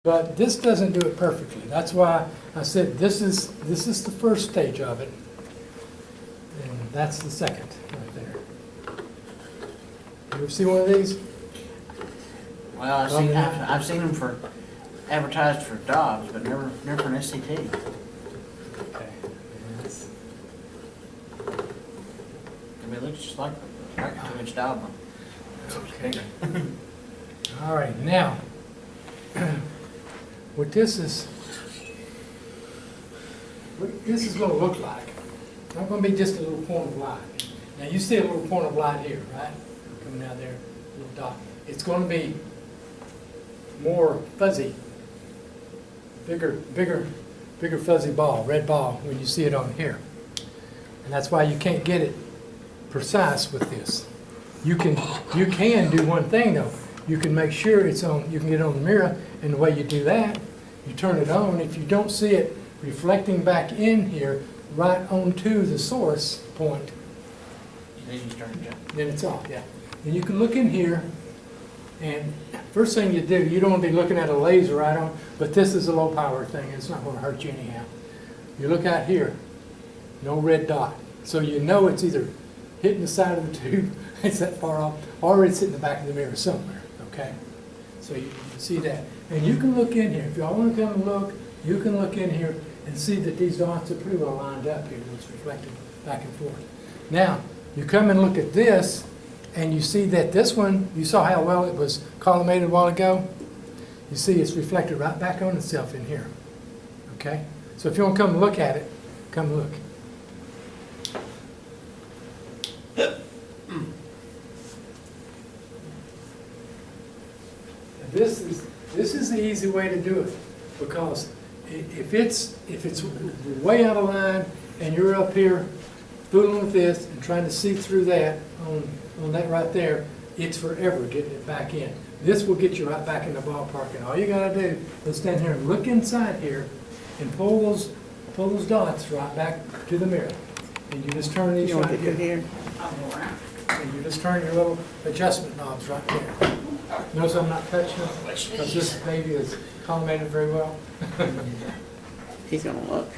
But this doesn't do it perfectly. That's why I said this is the first stage of it. And that's the second right there. You ever see one of these? Well, I've seen them for, advertised for dogs, but never for an SCT. Okay. Yes. I mean, it looks just like a 2-inch dog one. Okay. All right, now, what this is going to look like. It's not going to be just a little point of light. Now, you see a little point of light here, right? Coming out there, little dot. It's going to be more fuzzy, bigger fuzzy ball, red ball, when you see it on here. And that's why you can't get it precise with this. You can do one thing though. You can make sure it's on, you can get it on the mirror, and the way you do that, you turn it on. If you don't see it reflecting back in here, right onto the source point, Then you turn it down. then it's off, yeah. And you can look in here, and first thing you do, you don't want to be looking at a laser right on, but this is a low power thing, it's not going to hurt you anyhow. You look out here, no red dot. So you know it's either hitting the side of the tube, it's that far off, or it's hitting the back of the mirror somewhere, okay? So you can see that. And you can look in here, if y'all want to come and look, you can look in here and see that these dots are pretty well lined up here, it's reflected back and forth. Now, you come and look at this, and you see that this one, you saw how well it was collimated a while ago? You see it's reflected right back on itself in here, okay? So if you want to come look at it, come look. This is the easy way to do it, because if it's way out of line and you're up here fooling with this and trying to see through that on that right there, it's forever getting it back in. This will get you right back in the ballpark, and all you gotta do is stand here and look inside here and pull those dots right back to the mirror. And you just turn these right here. I'll go around. And you just turn your little adjustment knobs right there. Notice I'm not touching them, because this baby is collimated very well. He's gonna look.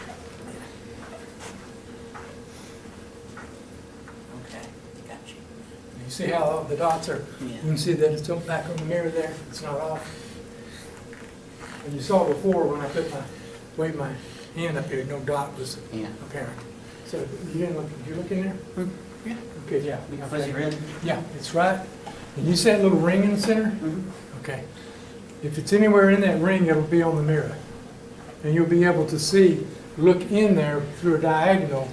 Okay, got you. You see how the dots are, you Yeah. can see that it's back on the mirror there, it's not off. And you saw before when I waved my hand up here, no dot was Yeah. apparent. So you didn't look, did you look in there? Yeah. Okay, yeah. Big Okay. fuzzy red. Yeah, it's right. And you see that little ring in the center? Mm-hmm. Okay. If it's anywhere in that ring, it'll be on the mirror. And you'll be able to see, look in there through a diagonal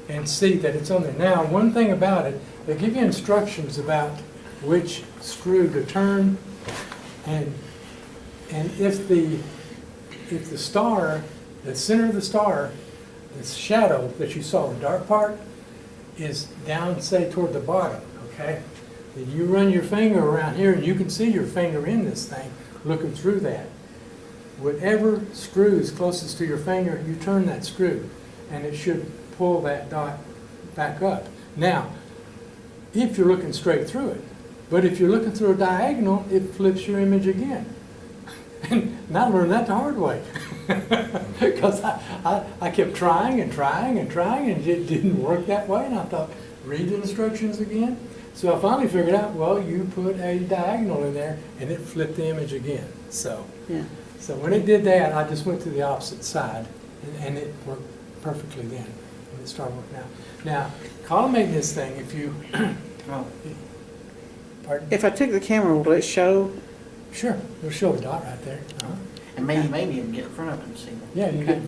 and see that it's on there. Now, one thing about it, they give you instructions about which screw to turn, and if the star, the center of the star, the shadow that you saw, the dark part, is down, say, toward the bottom, okay? Then you run your finger around here, and you can see your finger in this thing, looking through that. Whatever screw is closest to your finger, you turn that screw, and it should pull that dot back up. Now, if you're looking straight through it, but if you're looking through a diagonal, it flips your image again. And I learned that the hard way. Because I kept trying and trying and trying, and it didn't work that way, and I thought, read the instructions again. So I finally figured out, well, you put a diagonal in there, and it flipped the image again. So when it did that, I just went to the opposite side, and it worked perfectly then, and it started working out. Now, collimating this thing, if you, Well, pardon? If I took the camera, will it show? Sure, it'll show a dot right there. Uh-huh. and maybe you can get in front of it and see. Yeah, you get